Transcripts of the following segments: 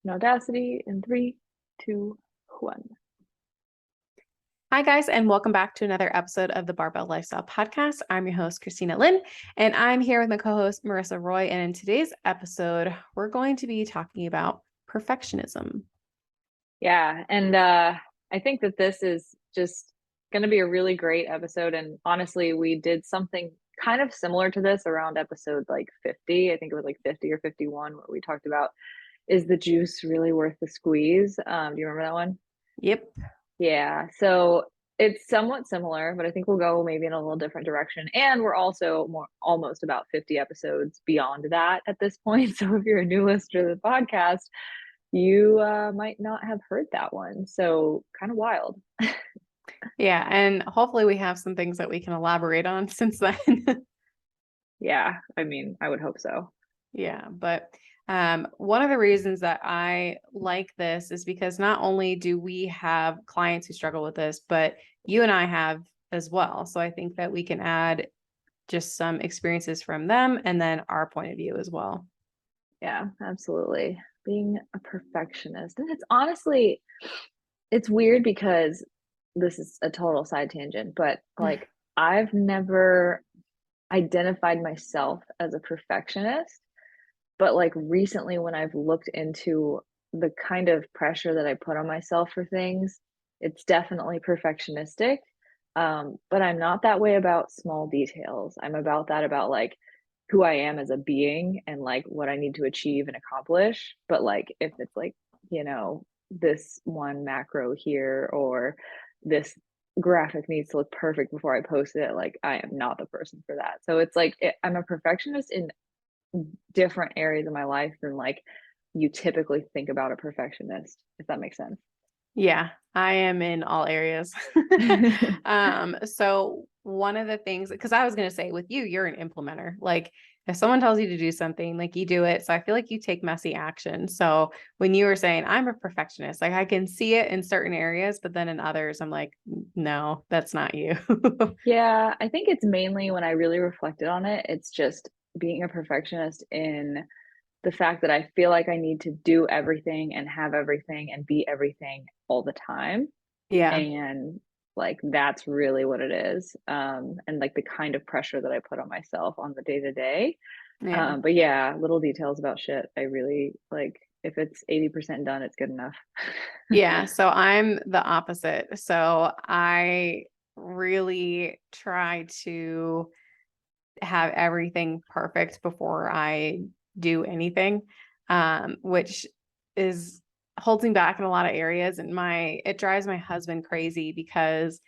and Audacity in 3, 2, 1. Hi, guys, and welcome back to another episode of the Barbell Lifestyle Podcast. I'm your host, Christina Lynn, and I'm here with my co-host, Marissa Roy. And in today's episode, we're going to be talking about perfectionism. Yeah, and I think that this is just going to be a really great episode. And honestly, we did something kind of similar to this around episode like 50. I think it was like 50 or 51, where we talked about, is the juice really worth the squeeze? Do you remember that one? Yep. Yeah, so it's somewhat similar, but I think we'll go maybe in a little different direction. And we're also almost about 50 episodes beyond that at this point. So if you're a new listener to the podcast, you might not have heard that one. So kind of wild. Yeah, and hopefully we have some things that we can elaborate on since then. Yeah, I mean, I would hope so. Yeah, but one of the reasons that I like this is because not only do we have clients who struggle with this, but you and I have as well. So I think that we can add just some experiences from them and then our point of view as well. Yeah, absolutely. Being a perfectionist. And it's honestly, it's weird because this is a total side tangent, but like I've never identified myself as a perfectionist. But like recently, when I've looked into the kind of pressure that I put on myself for things, it's definitely perfectionistic. But I'm not that way about small details. I'm about that about like who I am as a being and like what I need to achieve and accomplish. But like if it's like, this one macro here or this graphic needs to look perfect before I post it, like I am not the person for that. So it's like I'm a perfectionist in different areas of my life than like you typically think about a perfectionist, if that makes sense. Yeah, I am in all areas. So one of the things, because I was going to say with you, you're an implementer. Like if someone tells you to do something, like you do it. So I feel like you take messy action. So when you were saying I'm a perfectionist, like I can see it in certain areas, but then in others, I'm like, no, that's not you. Yeah, I think it's mainly when I really reflected on it, it's just being a perfectionist in the fact that I feel like I need to do everything and have everything and be everything all the time. Yeah. And like that's really what it is. And like the kind of pressure that I put on myself on the day to day. Yeah. But yeah, little details about shit. I really like if it's 80% done, it's good enough. Yeah. So I'm the opposite. So I really try to have everything perfect before I do anything, which is holding back in a lot of areas. And it drives my husband crazy because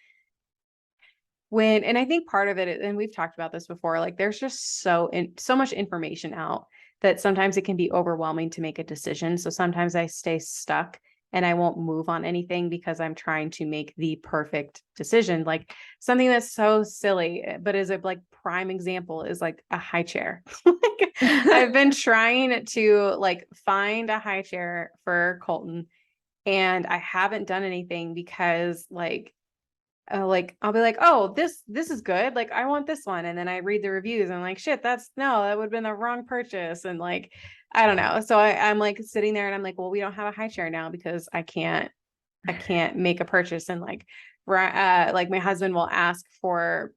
and I think part of it, and we've talked about this before, like there's just so much information out that sometimes it can be overwhelming to make a decision. So sometimes I stay stuck and I won't move on anything because I'm trying to make the perfect decision. Like something that's so silly, but is a like prime example is like a high chair. Like I've been trying to like find a high chair for Colton and I haven't done anything because like I'll be like, oh, this is good. Like I want this one. And then I read the reviews and I'm like, shit, that would have been the wrong purchase. And like, I don't know. So I'm like sitting there and I'm like, well, we don't have a high chair now because I can't make a purchase. And like my husband will ask for,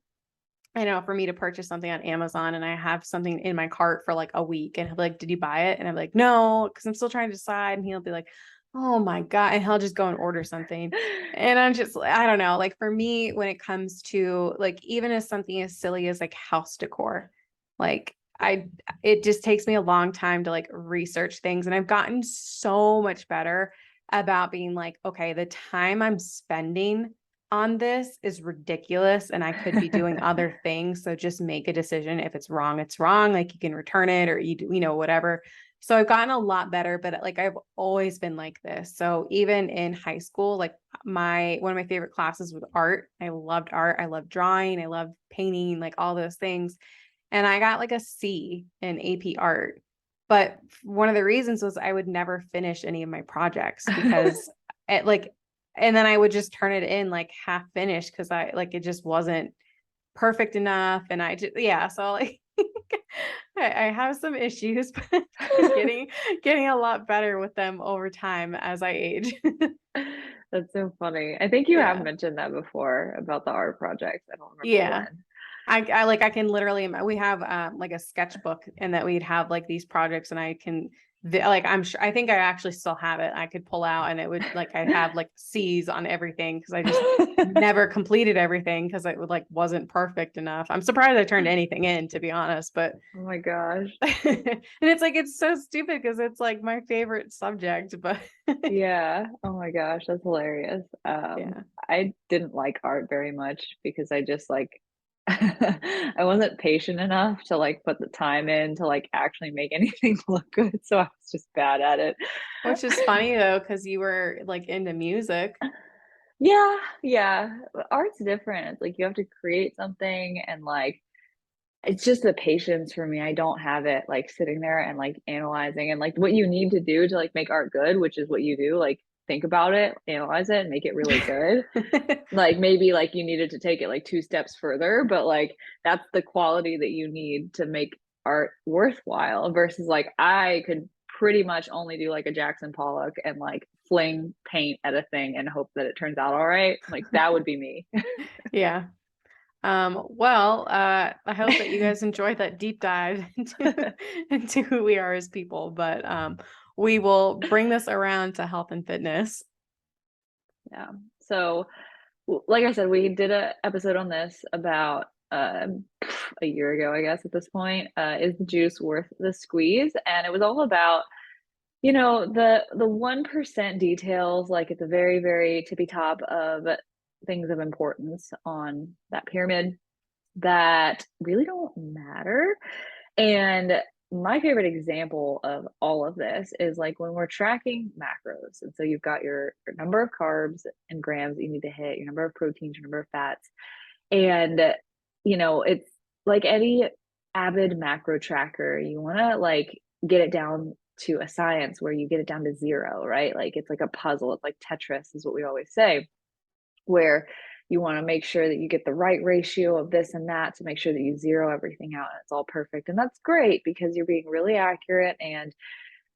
I know, for me to purchase something on Amazon and I have something in my cart for like a week and he'll be like, did you buy it? And I'm like, no, because I'm still trying to decide. And he'll be like, oh my God. And he'll just go and order something. And I'm just, I don't know. Like for me, when it comes to like, even as something as silly as like house decor, like it just takes me a long time to like research things. And I've gotten so much better about being like, okay, the time I'm spending on this is ridiculous and I could be doing other things. So just make a decision. If it's wrong, it's wrong. Like you can return it or you do, whatever. So I've gotten a lot better, but like I've always been like this. So even in high school, like one of my favorite classes was art. I loved art. I loved drawing. I loved painting, like all those things. And I got like a C in AP art. But one of the reasons was I would never finish any of my projects because and then I would just turn it in like half finished because it just wasn't perfect enough. And I just, yeah. So like, I have some issues, but getting a lot better with them over time as I age. That's so funny. I think you have Yeah. mentioned that before about the art projects. I don't remember Yeah. when. I like I can literally we have like a sketchbook and that we'd have like these projects and I can like I'm sure I think I actually still have it. I could pull out and it would like I have like C's on everything because I just never completed everything because it like wasn't perfect enough. I'm surprised I turned anything in, to be honest, but Oh my gosh. and it's like it's so stupid because it's like my favorite subject, but Yeah. Oh my gosh, that's hilarious. yeah. I didn't like art very much because I just like I wasn't patient enough to like put the time in to like actually make anything look good. So I was just bad at it. Which is funny though, because you were like into music. Yeah, yeah. Art's different. It's like you have to create something and like it's just the patience for me. I don't have it like sitting there and like analyzing and like what you need to do to like make art good, which is what you do, like think about it, analyze it, and make it really good. Like maybe like you needed to take it like two steps further, but like that's the quality that you need to make art worthwhile versus like I could pretty much only do like a Jackson Pollock and like fling paint at a thing and hope that it turns out all right. Like that would be me. Yeah. Well, I hope that you guys enjoyed that deep dive into who we are as people, but we will bring this around to health and fitness. Yeah. So like I said, we did a episode on this about a year ago, I guess at this point. Is the juice worth the squeeze? And it was all about, the 1% details, like at the very, very tippy top of things of importance on that pyramid that really don't matter. And my favorite example of all of this is like when we're tracking macros. And so you've got your number of carbs and grams that you need to hit, your number of proteins, your number of fats. And, it's like any avid macro tracker, you want to like get it down to a science where you get it down to zero, right? Like it's like a puzzle. It's like Tetris, is what we always say, where you want to make sure that you get the right ratio of this and that to make sure that you zero everything out and it's all perfect. And that's great because you're being really accurate and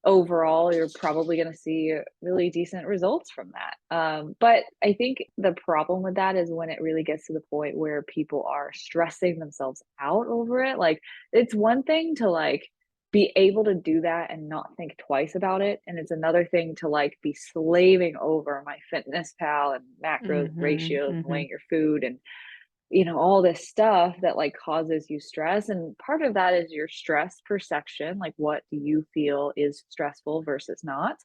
overall you're probably going to see really decent results from that. But I think the problem with that is when it really gets to the point where people are stressing themselves out over it. Like it's one thing to like be able to do that and not think twice about it, and it's another thing to like be slaving over my fitness pal and macros Hmm. ratios and Hmm. weighing your food and all this stuff that like causes you stress. And part of that is your stress perception. Like, what do you feel is stressful versus not?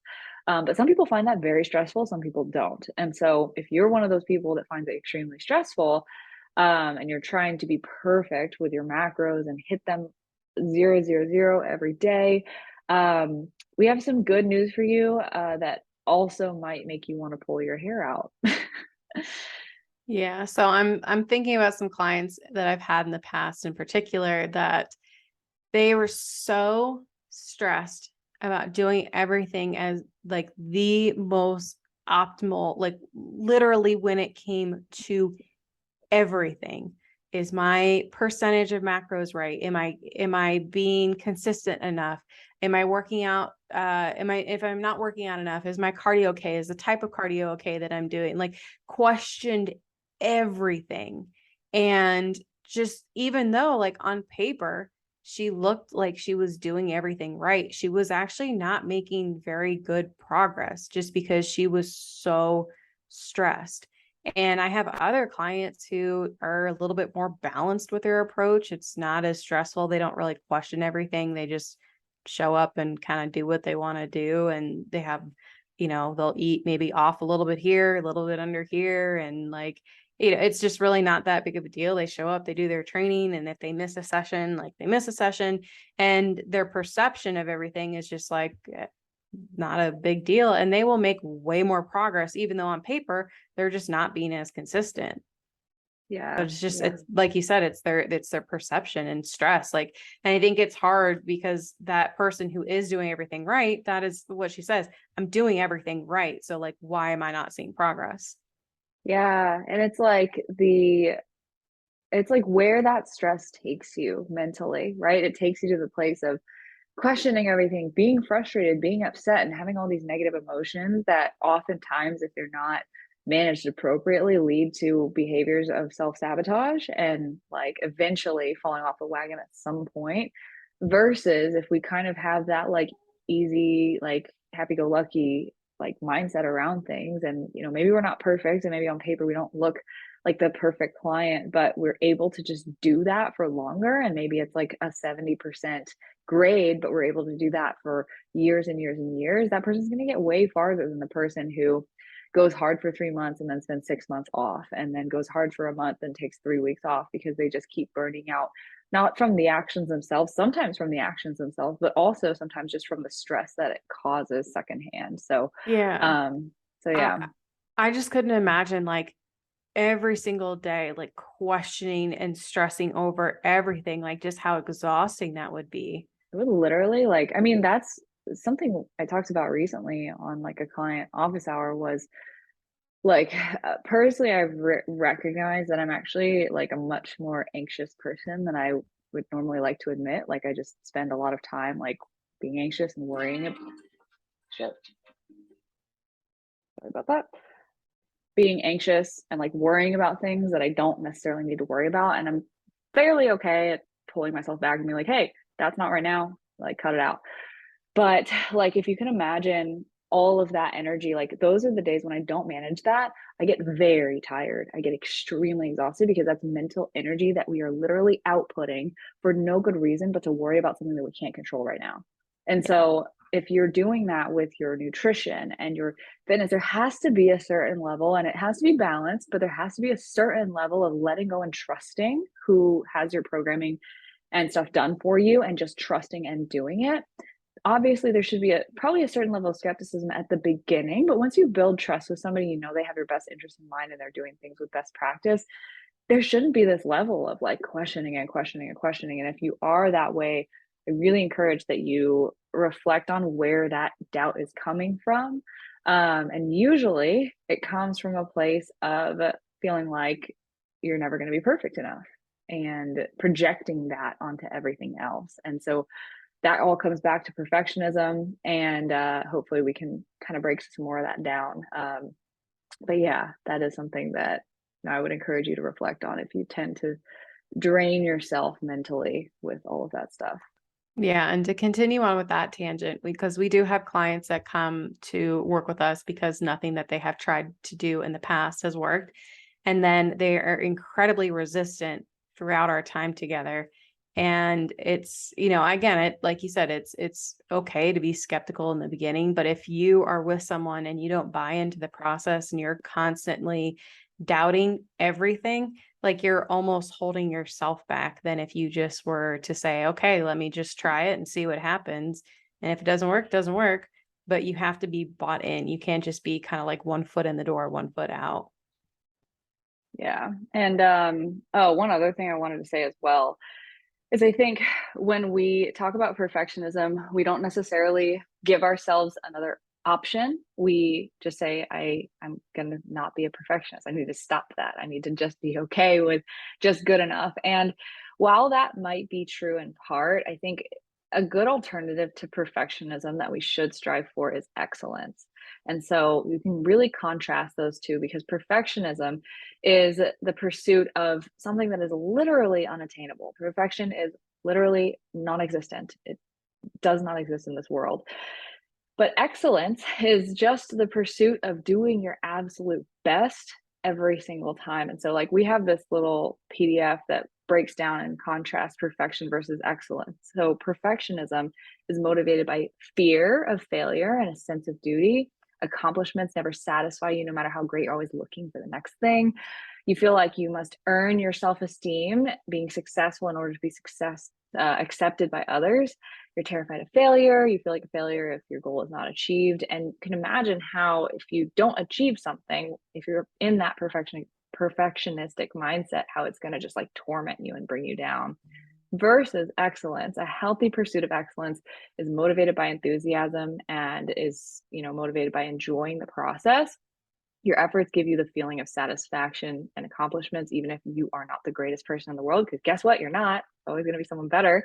But some people find that very stressful, some people don't. And so, if you're one of those people that finds it extremely stressful, and you're trying to be perfect with your macros and hit them 0, 0, 0 every day, we have some good news for you that also might make you want to pull your hair out. Yeah. So I'm thinking about some clients that I've had in the past in particular that they were so stressed about doing everything as like the most optimal, like literally when it came to everything. Is my percentage of macros right? Am I being consistent enough? Am I working out? If I'm not working out enough, is my cardio okay? Is the type of cardio okay that I'm doing? Like questioned everything. And just even though like on paper, she looked like she was doing everything right, she was actually not making very good progress just because she was so stressed. And I have other clients who are a little bit more balanced with their approach. It's not as stressful. They don't really question everything. They just show up and kind of do what they want to do. And they have, they'll eat maybe off a little bit here, a little bit under here. And like, it's just really not that big of a deal. They show up, they do their training. And if they miss a session, like they miss a session, and their perception of everything is just like, not a big deal, and they will make way more progress even though on paper they're just not being as consistent. But Yeah, it's just, yeah. it's like you said, it's their perception and stress, like, and I think it's hard because that person who is doing everything right, that is what she says, I'm doing everything right, so like why am I not seeing progress? Yeah, and it's like it's like where that stress takes you mentally, right? It takes you to the place of questioning everything, being frustrated, being upset, and having all these negative emotions that oftentimes, if they're not managed appropriately, lead to behaviors of self sabotage and like eventually falling off the wagon at some point. Versus if we kind of have that like easy, like happy go lucky, like mindset around things, and maybe we're not perfect, and maybe on paper we don't look like the perfect client, but we're able to just do that for longer. And maybe it's like a 70% grade, but we're able to do that for years and years and years. That person's going to get way farther than the person who goes hard for 3 months and then spends 6 months off, and then goes hard for a month and takes 3 weeks off because they just keep burning out, not from the actions themselves, sometimes from the actions themselves, but also sometimes just from the stress that it causes secondhand. So, Yeah. um, so I yeah, I just couldn't imagine like every single day, like questioning and stressing over everything, like just how exhausting that would be. it would literally like, I mean, that's something I talked about recently on like a client office hour was like, personally, I've recognized that I'm actually like a much more anxious person than I would normally like to admit. Like, I just spend a lot of time like being anxious and worrying. Shit, sorry about that. Being anxious and like worrying about things that I don't necessarily need to worry about. And I'm fairly okay at pulling myself back and being like, hey, that's not right now. Like, cut it out. But like if you can imagine all of that energy, like those are the days when I don't manage that, I get very tired. I get extremely exhausted because that's mental energy that we are literally outputting for no good reason but to worry about something that we can't control right now. And Yeah. so if you're doing that with your nutrition and your fitness, there has to be a certain level, and it has to be balanced, but there has to be a certain level of letting go and trusting who has your programming and stuff done for you, and just trusting and doing it. Obviously there should be probably a certain level of skepticism at the beginning, but once you build trust with somebody, they have your best interest in mind and they're doing things with best practice, there shouldn't be this level of like questioning and questioning and questioning. And if you are that way, I really encourage that you reflect on where that doubt is coming from. And usually it comes from a place of feeling like you're never going to be perfect enough and projecting that onto everything else. And so that all comes back to perfectionism, and hopefully we can kind of break some more of that down. But yeah, that is something that I would encourage you to reflect on if you tend to drain yourself mentally with all of that stuff. Yeah, and to continue on with that tangent, because we do have clients that come to work with us because nothing that they have tried to do in the past has worked. And then they are incredibly resistant throughout our time together. And it's, again, it like you said, it's okay to be skeptical in the beginning, but if you are with someone and you don't buy into the process and you're constantly doubting everything, like you're almost holding yourself back than if you just were to say, okay, let me just try it and see what happens. And if it doesn't work, it doesn't work. But you have to be bought in. You can't just be kind of like one foot in the door, one foot out. Yeah. And oh, one other thing I wanted to say as well is I think when we talk about perfectionism, we don't necessarily give ourselves another option. We just say, I'm gonna not be a perfectionist. I need to stop that. I need to just be okay with just good enough. And while that might be true in part, I think a good alternative to perfectionism that we should strive for is excellence. And so you can really contrast those two, because perfectionism is the pursuit of something that is literally unattainable. Perfection is literally non-existent. It does not exist in this world. But excellence is just the pursuit of doing your absolute best every single time. And so, like, we have this little PDF that breaks down and contrasts perfection versus excellence. So, perfectionism is motivated by fear of failure and a sense of duty. Accomplishments never satisfy you, no matter how great you're always looking for the next thing. You feel like you must earn your self esteem, being successful in order to be accepted by others. You're terrified of failure. You feel like a failure if your goal is not achieved, and can imagine how, if you don't achieve something, if you're in that perfectionistic mindset, how it's going to just like torment you and bring you down. Versus excellence, a healthy pursuit of excellence is motivated by enthusiasm and is motivated by enjoying the process. Your efforts give you the feeling of satisfaction and accomplishments, even if you are not the greatest person in the world, because guess what? You're not. It's always going to be someone better.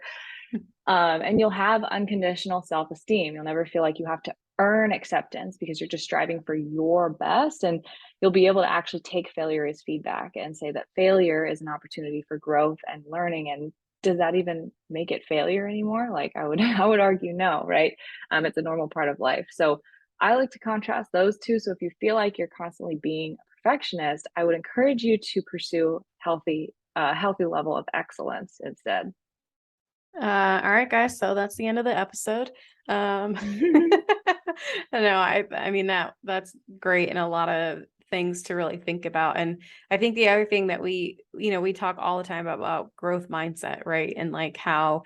And you'll have unconditional self-esteem. You'll never feel like you have to earn acceptance because you're just striving for your best. And you'll be able to actually take failure as feedback and say that failure is an opportunity for growth and learning. And does that even make it failure anymore? Like I would argue no, right? It's a normal part of life. So I like to contrast those two. So if you feel like you're constantly being a perfectionist, I would encourage you to pursue healthy level of excellence instead. All right, guys. So that's the end of the episode. I mean that's great and a lot of things to really think about. And I think the other thing that we talk all the time about growth mindset, right? And like how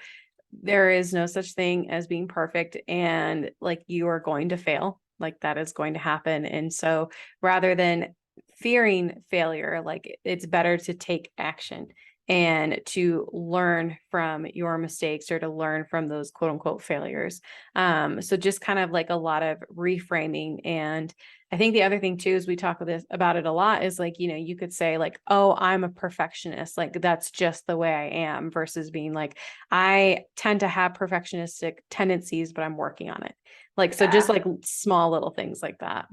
there is no such thing as being perfect and like you are going to fail, like that is going to happen. And so rather than fearing failure, like it's better to take action and to learn from your mistakes or to learn from those quote unquote failures. So just kind of like a lot of reframing. And I think the other thing too is we talk about it a lot is like, you could say like, oh, I'm a perfectionist. Like that's just the way I am versus being like, I tend to have perfectionistic tendencies, but I'm working on it. Like, so just Yeah. like small little things like that.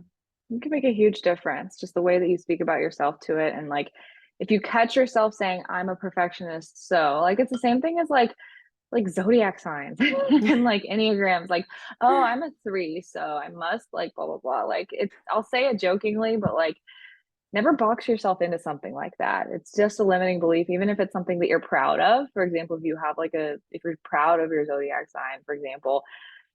You can make a huge difference, just the way that you speak about yourself to it. And like, if you catch yourself saying, I'm a perfectionist, so like it's the same thing as like zodiac signs and like enneagrams, like, oh, I'm a 3, so I must like blah blah blah. Like it's I'll say it jokingly, but like never box yourself into something like that. It's just a limiting belief, even if it's something that you're proud of. For example, if you're proud of your zodiac sign, for example,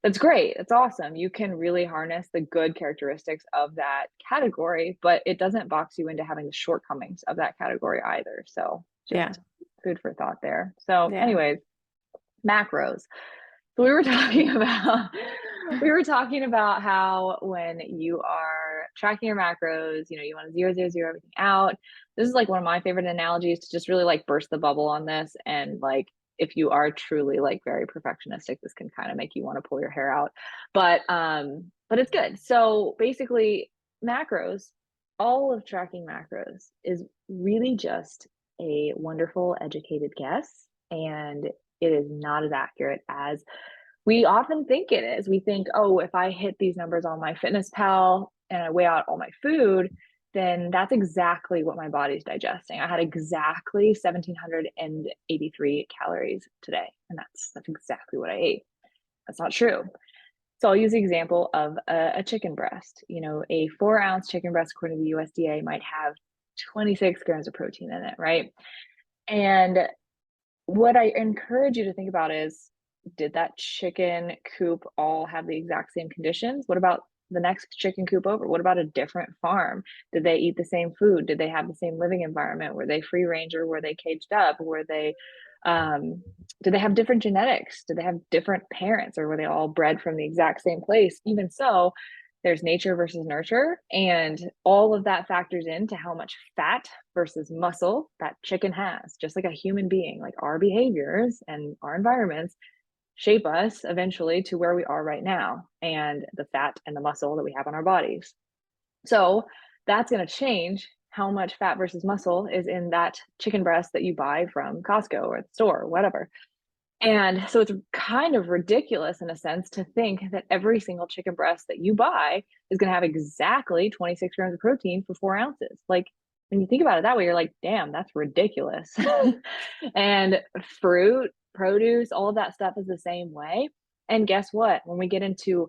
that's great. It's awesome. You can really harness the good characteristics of that category, but it doesn't box you into having the shortcomings of that category either. So Yeah. just food for thought there. So, Yeah. anyways, macros. So we were talking about how when you are tracking your macros, you want to zero everything out. This is like one of my favorite analogies to just really like burst the bubble on this. And like if you are truly like very perfectionistic, this can kind of make you want to pull your hair out. But it's good. So basically macros, all of tracking macros is really just a wonderful educated guess. And it is not as accurate as we often think it is. We think, oh, if I hit these numbers on my fitness pal and I weigh out all my food, then that's exactly what my body's digesting. I had exactly 1,783 calories today, and that's exactly what I ate. That's not true. So I'll use the example of a chicken breast. A 4-ounce chicken breast, according to the USDA, might have 26 grams of protein in it, right? And what I encourage you to think about is, did that chicken coop all have the exact same conditions? What about the next chicken coop over? What about a different farm? Did they eat the same food? Did they have the same living environment? Were they free range or were they caged up? Um, did they have different genetics? Did they have different parents or were they all bred from the exact same place? Even so, there's nature versus nurture, and all of that factors into how much fat versus muscle that chicken has. Just like a human being, like our behaviors and our environments shape us eventually to where we are right now, and the fat and the muscle that we have on our bodies. So that's going to change how much fat versus muscle is in that chicken breast that you buy from Costco or the store or whatever. And so it's kind of ridiculous in a sense to think that every single chicken breast that you buy is going to have exactly 26 grams of protein for 4 ounces. Like when you think about it that way, you're like, damn, that's ridiculous. And fruit, produce, all of that stuff is the same way. And guess what? When we get into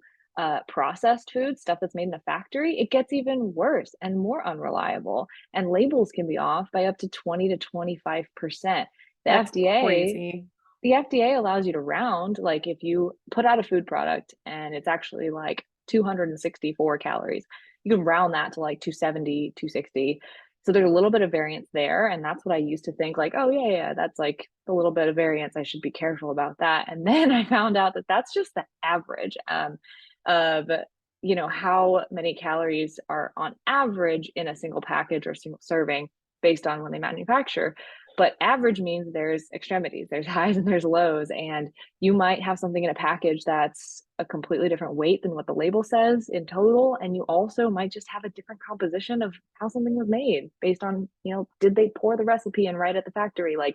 processed food, stuff that's made in a factory, it gets even worse and more unreliable. And labels can be off by up to 20 to 25%. The That's FDA crazy. the FDA allows you to round, like if you put out a food product and it's actually like 264 calories, you can round that to like 270, 260. So there's a little bit of variance there. And that's what I used to think like, oh, yeah, that's like a little bit of variance. I should be careful about that. And then I found out that that's just the average of, how many calories are on average in a single package or single serving based on when they manufacture. But average means there's extremities, there's highs and there's lows. And you might have something in a package that's a completely different weight than what the label says in total. And you also might just have a different composition of how something was made based on, did they pour the recipe in right at the factory? Like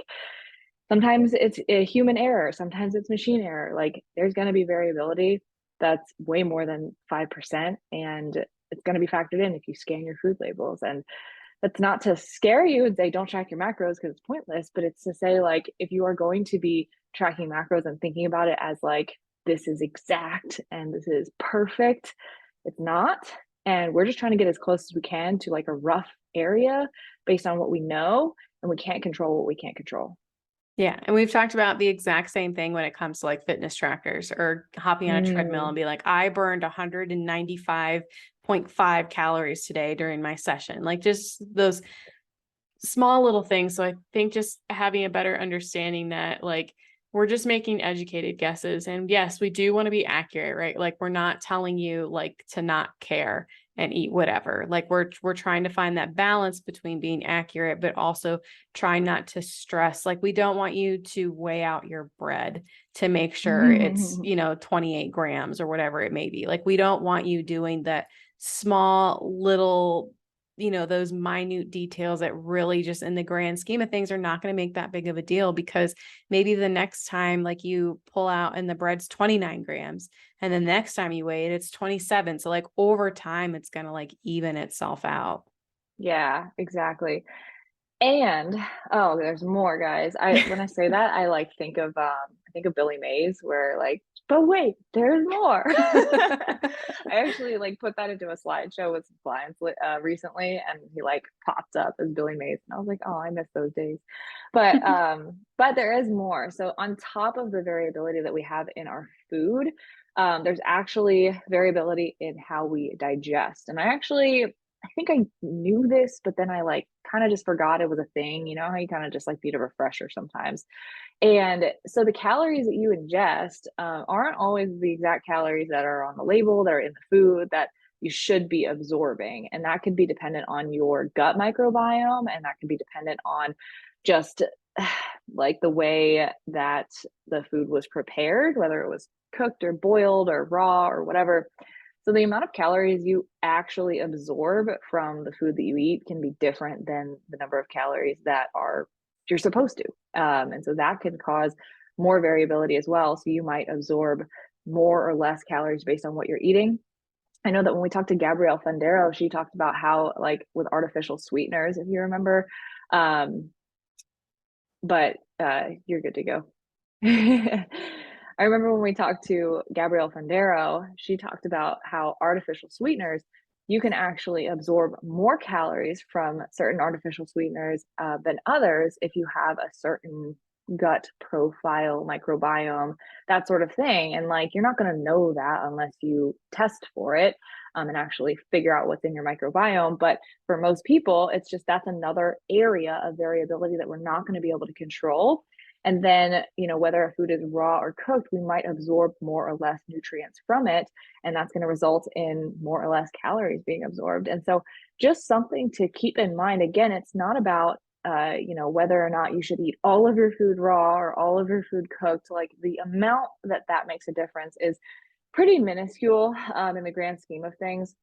sometimes it's a human error, sometimes it's machine error. Like there's going to be variability that's way more than 5%. And it's going to be factored in if you scan your food labels. And that's not to scare you and say don't track your macros because it's pointless, but it's to say like if you are going to be tracking macros and thinking about it as like this is exact and this is perfect, it's not. And we're just trying to get as close as we can to like a rough area based on what we know, and we can't control what we can't control. Yeah. And we've talked about the exact same thing when it comes to like fitness trackers or hopping on a treadmill and be like, I burned 195.5 calories today during my session. Like just those small little things. So I think just having a better understanding that like we're just making educated guesses. And yes, we do want to be accurate, right? Like we're not telling you like to not care and eat whatever. Like we're trying to find that balance between being accurate, but also try not to stress. Like we don't want you to weigh out your bread to make sure it's, 28 grams or whatever it may be. Like we don't want you doing that small little those minute details that really just in the grand scheme of things are not going to make that big of a deal, because maybe the next time like you pull out and the bread's 29 grams and the next time you weigh it, it's 27. So like over time, it's going to like even itself out. Yeah, exactly. And oh, there's more, guys. When I say that, I like think of Billy Mays where like, but wait, there's more. I actually like put that into a slideshow with some clients recently, and he like popped up as Billy Mays, and I was like, oh, I miss those days. But there is more. So on top of the variability that we have in our food, there's actually variability in how we digest. And I think I knew this, but then I like kind of just forgot it was a thing. You know how you kind of just like need a refresher sometimes. And so the calories that you ingest aren't always the exact calories that are on the label, that are in the food that you should be absorbing. And that could be dependent on your gut microbiome, and that can be dependent on just like the way that the food was prepared, whether it was cooked or boiled or raw or whatever. So the amount of calories you actually absorb from the food that you eat can be different than the number of calories that are you're supposed to. And so that can cause more variability as well. So you might absorb more or less calories based on what you're eating. I know that when we talked to Gabrielle Fundero, she talked about how like with artificial sweeteners, if you remember, um, but you're good to go. I remember when we talked to Gabrielle Fundero, she talked about how artificial sweeteners, you can actually absorb more calories from certain artificial sweeteners than others if you have a certain gut profile, microbiome, that sort of thing. And like, you're not going to know that unless you test for it and actually figure out what's in your microbiome. But for most people, it's just that's another area of variability that we're not going to be able to control. And then, whether a food is raw or cooked, we might absorb more or less nutrients from it. And that's going to result in more or less calories being absorbed. And so, just something to keep in mind. Again, it's not about, whether or not you should eat all of your food raw or all of your food cooked. Like the amount that makes a difference is pretty minuscule in the grand scheme of things.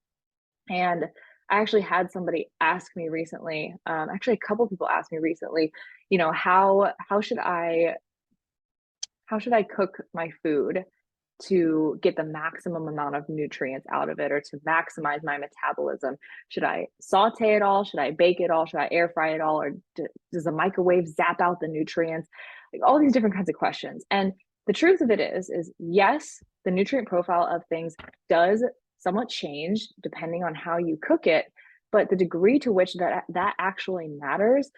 And I actually had somebody ask me recently, actually a couple people asked me recently, how should I cook my food to get the maximum amount of nutrients out of it or to maximize my metabolism? Should I saute it all? Should I bake it all? Should I air fry it all? Or does the microwave zap out the nutrients? Like all these different kinds of questions. And the truth of it is yes, the nutrient profile of things does somewhat change depending on how you cook it, but the degree to which that actually matters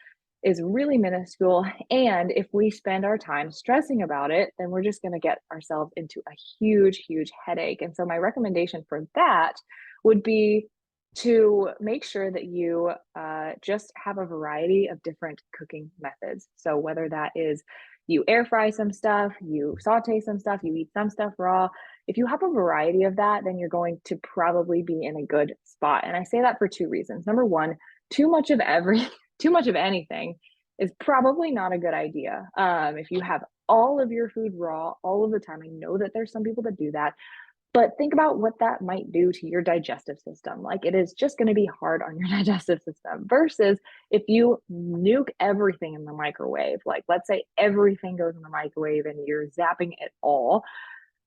is really minuscule. And if we spend our time stressing about it, then we're just going to get ourselves into a huge, huge headache. And so, my recommendation for that would be to make sure that you just have a variety of different cooking methods. So, whether that is you air fry some stuff, you saute some stuff, you eat some stuff raw. If you have a variety of that, then you're going to probably be in a good spot. And I say that for two reasons. Number one, too much of every too much of anything is probably not a good idea. If you have all of your food raw all of the time, I know that there's some people that do that, but think about what that might do to your digestive system. Like it is just going to be hard on your digestive system versus if you nuke everything in the microwave, like let's say everything goes in the microwave and you're zapping it all,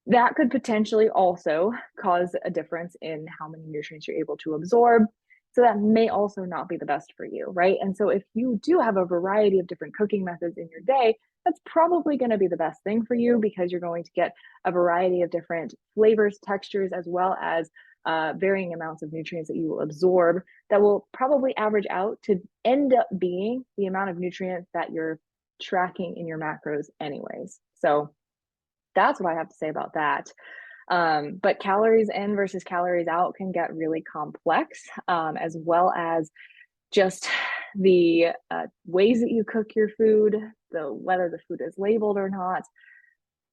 that could potentially also cause a difference in how many nutrients you're able to absorb. So that may also not be the best for you, right? And so if you do have a variety of different cooking methods in your day, that's probably going to be the best thing for you because you're going to get a variety of different flavors, textures, as well as varying amounts of nutrients that you will absorb that will probably average out to end up being the amount of nutrients that you're tracking in your macros anyways. So that's what I have to say about that. But calories in versus calories out can get really complex, as well as just the ways that you cook your food, the whether the food is labeled or not,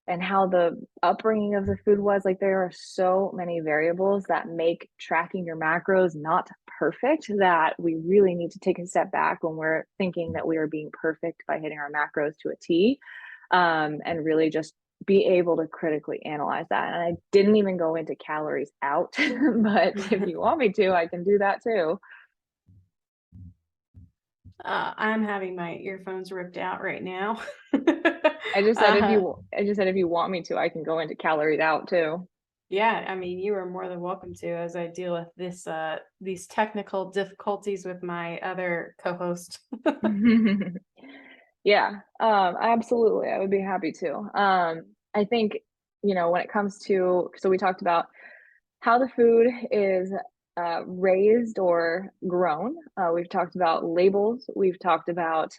and how the upbringing of the food was. Like there are so many variables that make tracking your macros not perfect that we really need to take a step back when we're thinking that we are being perfect by hitting our macros to a T, and really just be able to critically analyze that. And I didn't even go into calories out, but if you want me to, I can do that too. I'm having my earphones ripped out right now. uh, I just said if you want me to, I can go into calories out too. yeah, I mean, you are more than welcome to as I deal with these technical difficulties with my other co-host. Yeah, absolutely. I would be happy to. I think, when it comes to, so we talked about how the food is raised or grown. We've talked about labels. We've talked about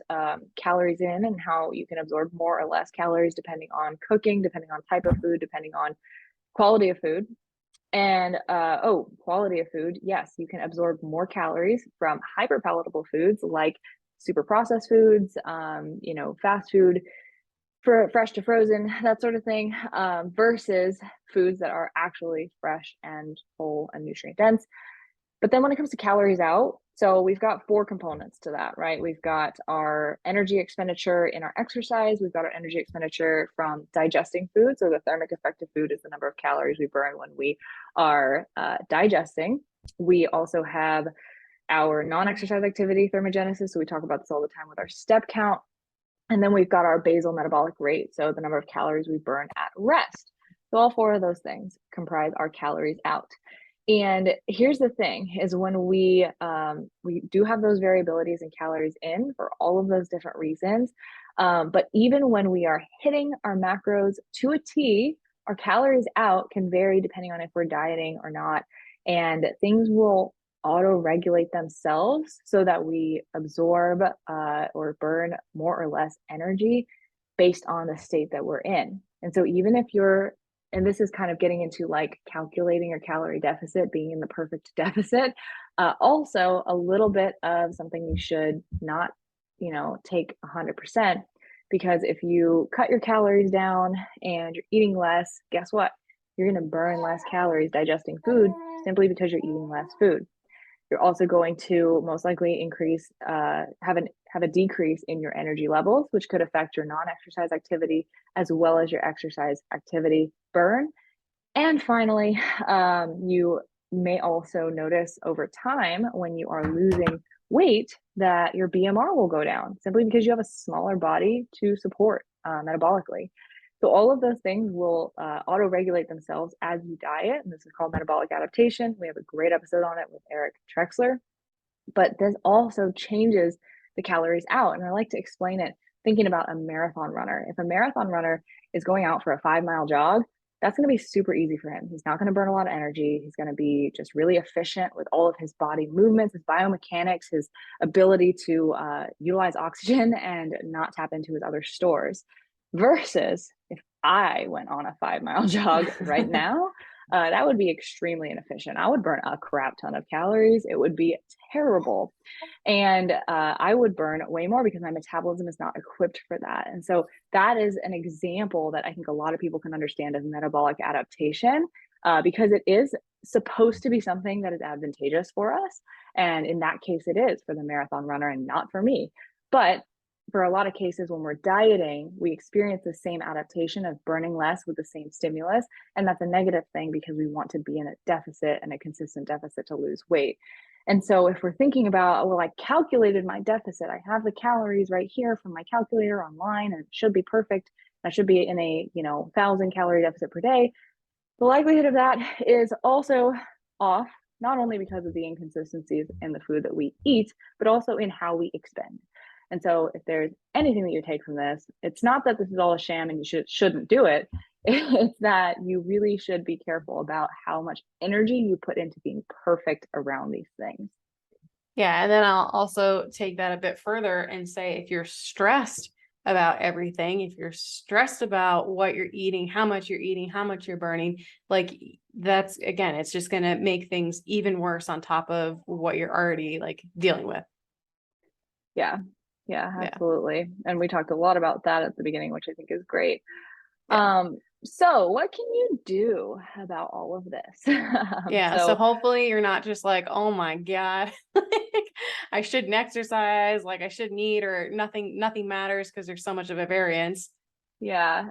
calories in and how you can absorb more or less calories depending on cooking, depending on type of food, depending on quality of food. And quality of food. Yes, you can absorb more calories from hyper palatable foods like super processed foods, fast food, for fresh to frozen, that sort of thing, versus foods that are actually fresh and whole and nutrient dense. But then when it comes to calories out, so we've got four components to that, right? We've got our energy expenditure in our exercise. We've got our energy expenditure from digesting food. So the thermic effect of food is the number of calories we burn when we are digesting. We also have our non-exercise activity thermogenesis. So we talk about this all the time with our step count. And then we've got our basal metabolic rate. So the number of calories we burn at rest. So all four of those things comprise our calories out. And here's the thing is when we do have those variabilities in calories in for all of those different reasons. But even when we are hitting our macros to a T, our calories out can vary depending on if we're dieting or not. And things will auto regulate themselves so that we absorb or burn more or less energy based on the state that we're in. And so even if you're, and this is kind of getting into like calculating your calorie deficit, being in the perfect deficit, also a little bit of something you should not, take 100%, because if you cut your calories down and you're eating less, guess what? You're going to burn less calories digesting food simply because you're eating less food. You're also going to most likely have a decrease in your energy levels, which could affect your non-exercise activity as well as your exercise activity burn. And finally, you may also notice over time when you are losing weight that your BMR will go down simply because you have a smaller body to support metabolically. So all of those things will auto-regulate themselves as you diet, and this is called metabolic adaptation. We have a great episode on it with Eric Trexler. But this also changes the calories out, and I like to explain it thinking about a marathon runner. If a marathon runner is going out for a 5-mile jog, that's going to be super easy for him. He's not going to burn a lot of energy. He's going to be just really efficient with all of his body movements, his biomechanics, his ability to utilize oxygen and not tap into his other stores. Versus if I went on a 5-mile jog right now, that would be extremely inefficient. I would burn a crap ton of calories. It would be terrible. And I would burn way more because my metabolism is not equipped for that. And so that is an example that I think a lot of people can understand as metabolic adaptation, because it is supposed to be something that is advantageous for us. And in that case, it is for the marathon runner and not for me. But for a lot of cases when we're dieting, we experience the same adaptation of burning less with the same stimulus. And that's a negative thing because we want to be in a deficit and a consistent deficit to lose weight. And so if we're thinking about, well, I calculated my deficit, I have the calories right here from my calculator online, and it should be perfect. I should be in a, 1,000 calorie deficit per day. The likelihood of that is also off, not only because of the inconsistencies in the food that we eat, but also in how we expend. And so if there's anything that you take from this, it's not that this is all a sham and you shouldn't do it. It's that you really should be careful about how much energy you put into being perfect around these things. Yeah. And then I'll also take that a bit further and say, if you're stressed about everything, if you're stressed about what you're eating, how much you're burning, like that's, again, it's just going to make things even worse on top of what you're already like dealing with. Yeah. Yeah, Yeah. absolutely. And we talked a lot about that at the beginning, which I think is great. Yeah. So what can you do about all of this? Yeah. So So hopefully you're not just like, oh my God, like I shouldn't exercise, like I shouldn't eat, or nothing matters because there's so much of a variance. yeah,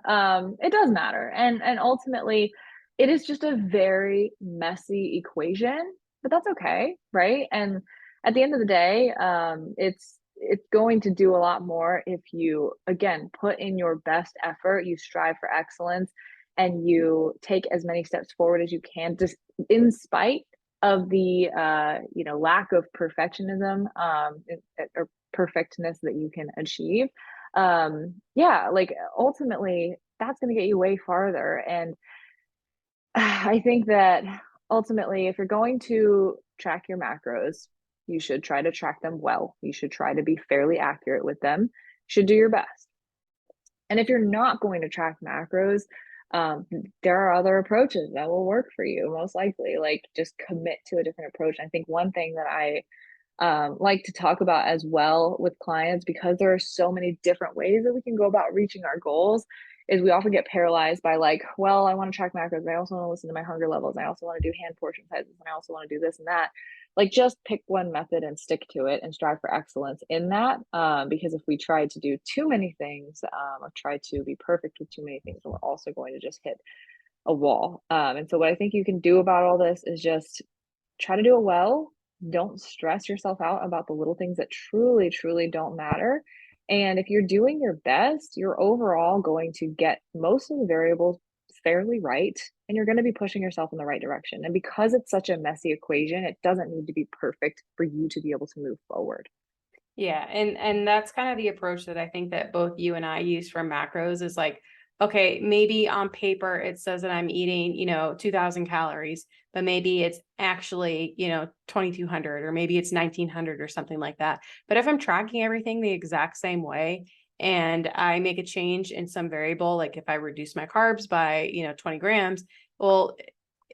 it does matter. And ultimately it is just a very messy equation, but that's okay, right? And at the end of the day, it's going to do a lot more if you again put in your best effort, you strive for excellence, and you take as many steps forward as you can, just in spite of the lack of perfectionism or perfectness that you can achieve. Yeah, like ultimately that's going to get you way farther. And I think that ultimately if you're going to track your macros, you should try to track them well. You should try to be fairly accurate with them. You should do your best. And if you're not going to track macros, there are other approaches that will work for you, most likely. Like just commit to a different approach. I think one thing that I like to talk about as well with clients, because there are so many different ways that we can go about reaching our goals, is we often get paralyzed by like, well, I want to track macros, but I also want to listen to my hunger levels, I also want to do hand portion sizes, and I also want to do this and that. Like just pick one method and stick to it and strive for excellence in that, because if we try to do too many things, or try to be perfect with too many things, then we're also going to just hit a wall. And so what I think you can do about all this is just try to do it well. Don't stress yourself out about the little things that truly, truly don't matter. And if you're doing your best, you're overall going to get most of the variables fairly right. And you're going to be pushing yourself in the right direction. And because it's such a messy equation, it doesn't need to be perfect for you to be able to move forward. Yeah, and that's kind of the approach that I think that both you and I use for macros is like, okay, maybe on paper it says that I'm eating, 2000 calories, but maybe it's actually, 2200, or maybe it's 1900 or something like that. But if I'm tracking everything the exact same way and I make a change in some variable, like if I reduce my carbs by, 20 grams, well,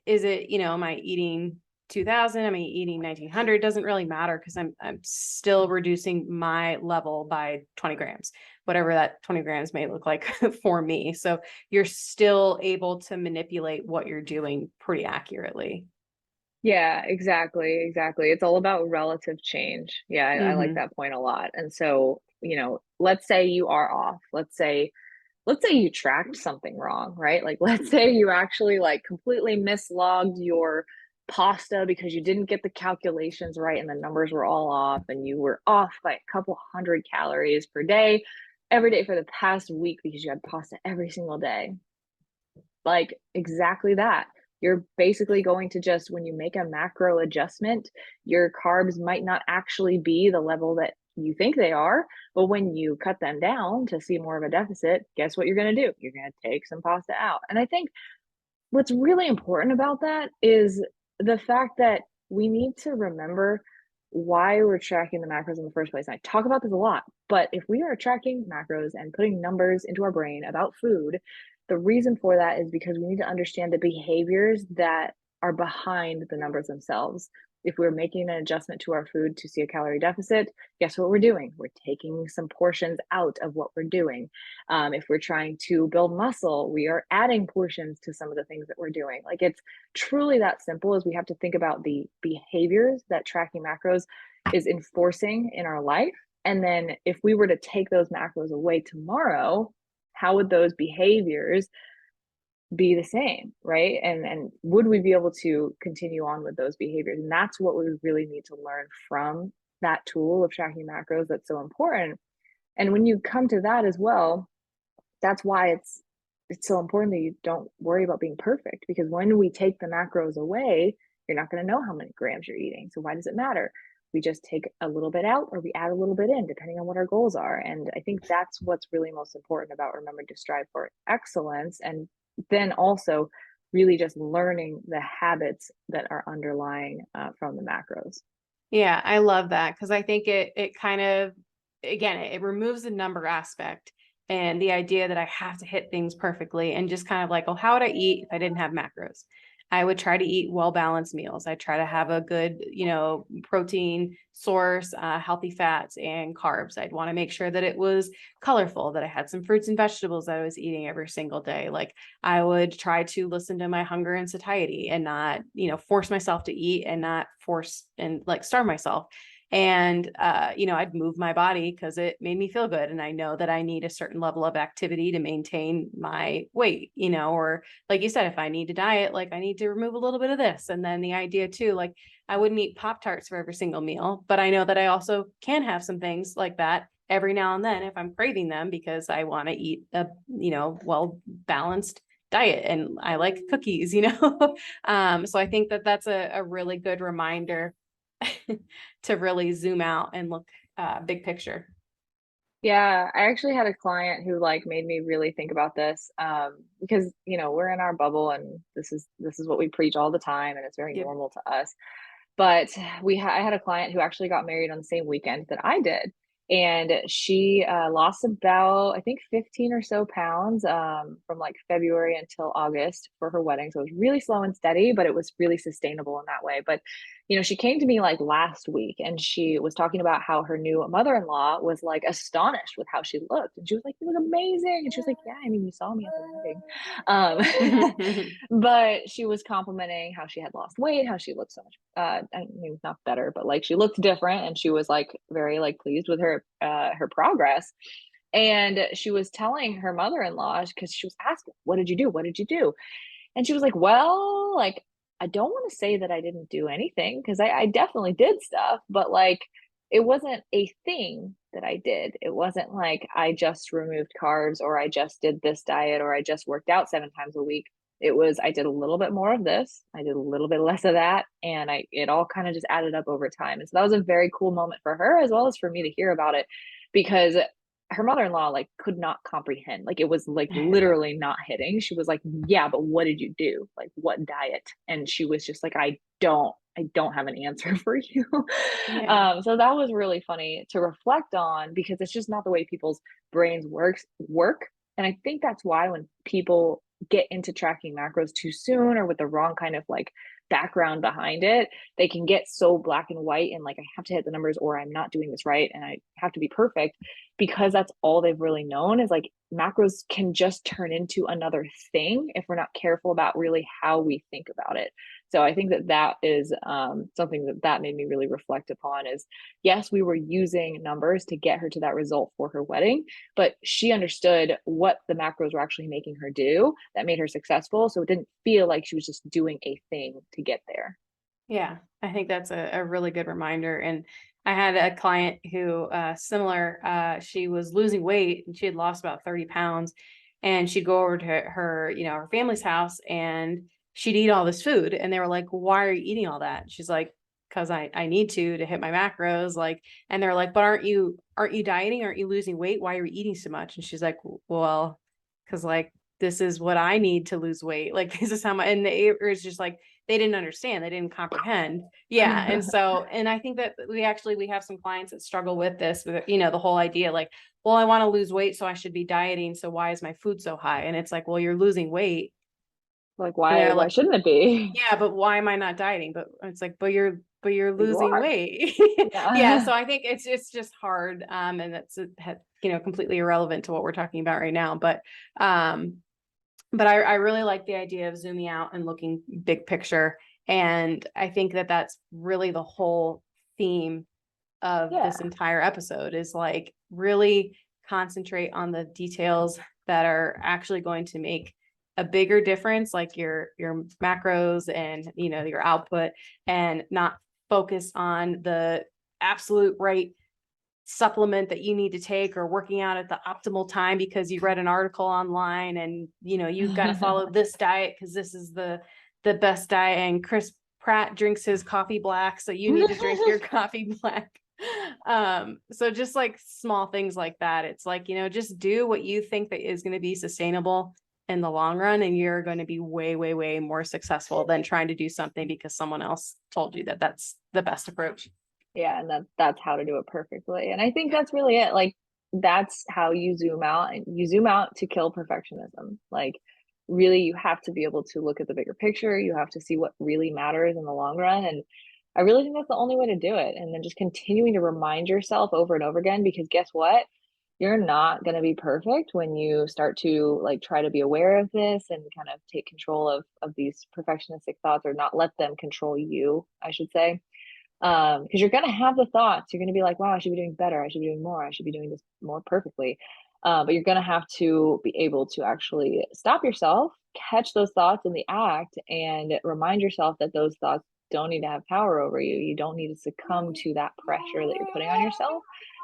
is it, am I eating 2000, am I eating 1900? Doesn't really matter because I'm still reducing my level by 20 grams, whatever that 20 grams may look like for me. So you're still able to manipulate what you're doing pretty accurately. Yeah, exactly, exactly. It's all about relative change. Yeah, I like Mm-hmm. that point a lot. And so, let's say you are off. Let's say you tracked something wrong, right? Like let's say you actually like completely mislogged your pasta because you didn't get the calculations right and the numbers were all off, and you were off by a couple hundred calories per day every day for the past week because you had pasta every single day. Like exactly that. You're basically going to just, when you make a macro adjustment, your carbs might not actually be the level that you think they are. But when you cut them down to see more of a deficit, guess what you're going to do? You're going to take some pasta out. And I think what's really important about that is the fact that we need to remember why we're tracking the macros in the first place. And I talk about this a lot, but if we are tracking macros and putting numbers into our brain about food, the reason for that is because we need to understand the behaviors that are behind the numbers themselves. If we're making an adjustment to our food to see a calorie deficit, guess what we're doing? We're taking some portions out of what we're doing. If we're trying to build muscle, we are adding portions to some of the things that we're doing. Like it's truly that simple, as we have to think about the behaviors that tracking macros is enforcing in our life. And then if we were to take those macros away tomorrow, how would those behaviors be the same, right? And would we be able to continue on with those behaviors? And that's what we really need to learn from that tool of tracking macros that's so important. And when you come to that as well, that's why it's so important that you don't worry about being perfect, because when we take the macros away, you're not going to know how many grams you're eating. So why does it matter? We just take a little bit out or we add a little bit in, depending on what our goals are. And I think that's what's really most important about remembering to strive for excellence. And then also really just learning the habits that are underlying from the macros. Yeah, I love that because I think it kind of, again, it removes the number aspect and the idea that I have to hit things perfectly, and just kind of like, oh, how would I eat if I didn't have macros? I would try to eat well-balanced meals. I try to have a good, protein source, healthy fats and carbs. I'd want to make sure that it was colorful, that I had some fruits and vegetables that I was eating every single day. Like, I would try to listen to my hunger and satiety and not, force myself to eat and not force and like starve myself. And, I'd move my body because it made me feel good. And I know that I need a certain level of activity to maintain my weight, or like you said, if I need to diet, like I need to remove a little bit of this. And then the idea too, like I wouldn't eat Pop-Tarts for every single meal, but I know that I also can have some things like that every now and then if I'm craving them, because I want to eat a, well balanced diet, and I like cookies. So I think that that's a really good reminder to really zoom out and look big picture. Yeah, I actually had a client who like made me really think about this, because we're in our bubble and this is what we preach all the time and it's very Yep. normal to us. But I had a client who actually got married on the same weekend that I did, and she lost about, I think, 15 or so pounds from like February until August for her wedding. So it was really slow and steady, but it was really sustainable in that way. But she came to me like last week and she was talking about how her new mother-in-law was like astonished with how she looked. And she was like, "You look amazing." And she was like, "Yeah, I mean, you saw me at the wedding." But she was complimenting how she had lost weight, how she looked so much, I mean, not better, but like she looked different. And she was like very like pleased with her progress. And she was telling her mother-in-law, because she was asking, "What did you do? What did you do?" And she was like, "Well, like, I don't want to say that I didn't do anything, because I definitely did stuff, but like, it wasn't a thing that I did. It wasn't like I just removed carbs or I just did this diet or I just worked out 7 times a week. It was, I did a little bit more of this, I did a little bit less of that, and it all kind of just added up over time." And so that was a very cool moment for her as well as for me to hear about it, because her mother-in-law like could not comprehend, like it was like literally not hitting. She was like, "Yeah, but what did you do? Like, what diet?" And she was just like, I don't have an answer for you." Yeah. So that was really funny to reflect on, because it's just not the way people's brains work. And I think that's why when people get into tracking macros too soon or with the wrong kind of like background behind it, they can get so black and white and like, I have to hit the numbers or I'm not doing this right and I have to be perfect, because that's all they've really known is like macros can just turn into another thing if we're not careful about really how we think about it. So I think that is something that made me really reflect upon is, yes, we were using numbers to get her to that result for her wedding, but she understood what the macros were actually making her do that made her successful. So it didn't feel like she was just doing a thing to get there. Yeah, I think that's a really good reminder. And I had a client who similar, she was losing weight and she had lost about 30 pounds. And she'd go over to her, her family's house and she'd eat all this food. And they were like, "Why are you eating all that?" She's like, "Because I need to hit my macros." Like, and they're like, "But aren't you dieting? Aren't you losing weight? Why are you eating so much?" And she's like, "Well, because like this is what I need to lose weight. Like this is how my," and it was just like they didn't understand, they didn't comprehend. Yeah. And so, and I think that we have some clients that struggle with this, with, the whole idea like, well, I want to lose weight, so I should be dieting. So why is my food so high? And it's like, well, you're losing weight. Like, And why they're why like, shouldn't it be? yeah, but why am I not dieting? But it's like, but you're But you losing are. weight. Yeah. Yeah. So I think it's just hard. And that's, completely irrelevant to what we're talking about right now. Um, but I really like the idea of zooming out and looking big picture. And I think that that's really the whole theme of this entire episode, is like really concentrate on the details that are actually going to make a bigger difference, like your macros and, you know, your output, and not focus on the absolute right supplement that you need to take, or working out at the optimal time because you read an article online and, you know, you've got to follow this diet because this is the best diet, and Chris Pratt drinks his coffee black, so you need to drink your coffee black. So just like small things like that, it's like, you know, just do what you think that is going to be sustainable in the long run, and you're going to be way, way, way more successful than trying to do something because someone else told you that that's the best approach. Yeah, and that's how to do it perfectly. And I think that's really it. Like, that's how you zoom out, and you zoom out to kill perfectionism. Like, really, you have to be able to look at the bigger picture. You have to see what really matters in the long run. And I really think that's the only way to do it. And then just continuing to remind yourself over and over again, because guess what? You're not going to be perfect when you start to like try to be aware of this and kind of take control of these perfectionistic thoughts, or not let them control you, I should say. Because you're going to have the thoughts. You're going to be like, wow, I should be doing better, I should be doing more, I should be doing this more perfectly. But you're going to have to be able to actually stop yourself, catch those thoughts in the act, and remind yourself that those thoughts don't need to have power over you. You don't need to succumb to that pressure that you're putting on yourself.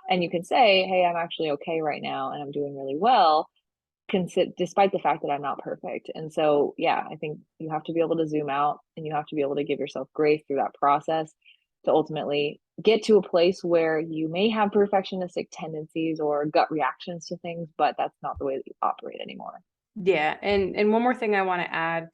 And you can say, hey, I'm actually okay right now and I'm doing really well, despite the fact that I'm not perfect. And so, yeah, I think you have to be able to zoom out, and you have to be able to give yourself grace through that process to ultimately get to a place where you may have perfectionistic tendencies or gut reactions to things, but that's not the way that you operate anymore. Yeah. And one more thing I want to add,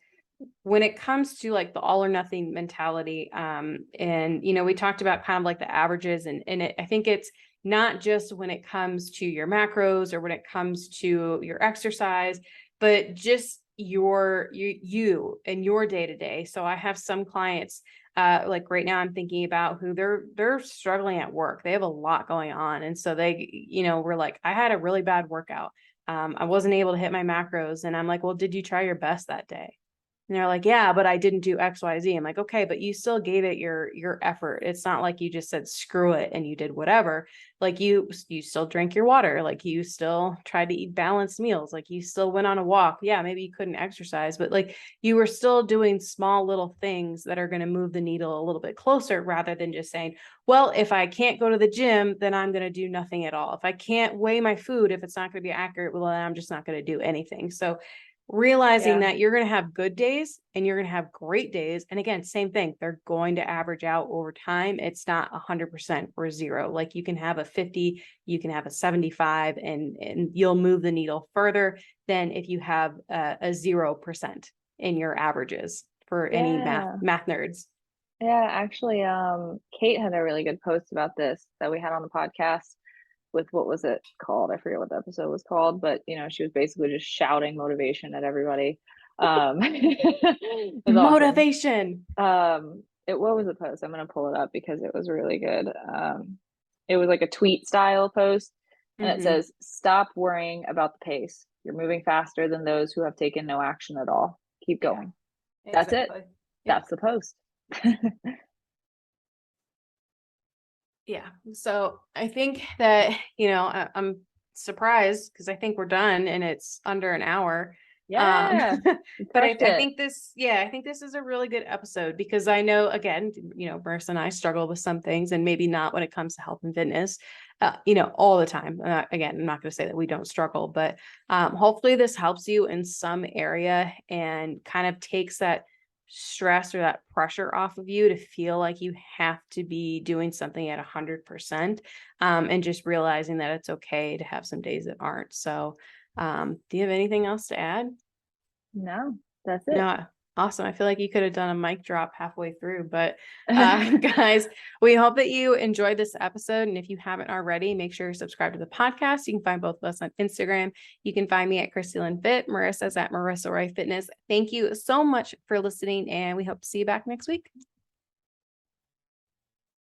when it comes to like the all or nothing mentality, and, you know, we talked about kind of like the averages, and I think it's not just when it comes to your macros or when it comes to your exercise, but just you and your day to day. So I have some clients, like right now I'm thinking about who they're struggling at work. They have a lot going on. And so they, you know, were like, I had a really bad workout. I wasn't able to hit my macros. And I'm like, well, did you try your best that day? And they're like, yeah, but I didn't do X, Y, Z. I'm like, okay, but you still gave it your effort. It's not like you just said, screw it, and you did whatever. Like you still drank your water. Like you still tried to eat balanced meals. Like you still went on a walk. Yeah, maybe you couldn't exercise, but like you were still doing small little things that are going to move the needle a little bit closer, rather than just saying, well, if I can't go to the gym, then I'm going to do nothing at all. If I can't weigh my food, if it's not going to be accurate, well, then I'm just not going to do anything. So realizing that you're going to have good days and you're going to have great days. And again, same thing, they're going to average out over time. It's not 100% or zero. Like you can have a 50, you can have a 75, and you'll move the needle further than if you have a 0% in your averages, for any math nerds. Yeah, actually, Kate had a really good post about this that we had on the podcast with, what was it called? I forget what the episode was called, but you know, she was basically just shouting motivation at everybody. It was Motivation. awesome. What was the post? I'm gonna pull it up because it was really good. It was like a tweet style post, and it says, "Stop worrying about the pace. You're moving faster than those who have taken no action at all. Keep going." That's it. That's the post. Yeah. So I think that, you know, I'm surprised because I think we're done and it's under an hour. Yeah. But I think this, I think this is a really good episode, because I know, again, you know, Marissa and I struggle with some things, and maybe not when it comes to health and fitness, you know, all the time. Again, I'm not going to say that we don't struggle, but hopefully this helps you in some area and kind of takes that stress or that pressure off of you to feel like you have to be doing something at 100%, and just realizing that it's okay to have some days that aren't. So do you have anything else to add? No, that's it. No. Awesome. I feel like you could have done a mic drop halfway through, but guys, we hope that you enjoyed this episode. And if you haven't already, make sure you subscribe to the podcast. You can find both of us on Instagram. You can find me at Christy Lynn Fit. Marissa's at Marissa Roy Fitness. Thank you so much for listening, and we hope to see you back next week.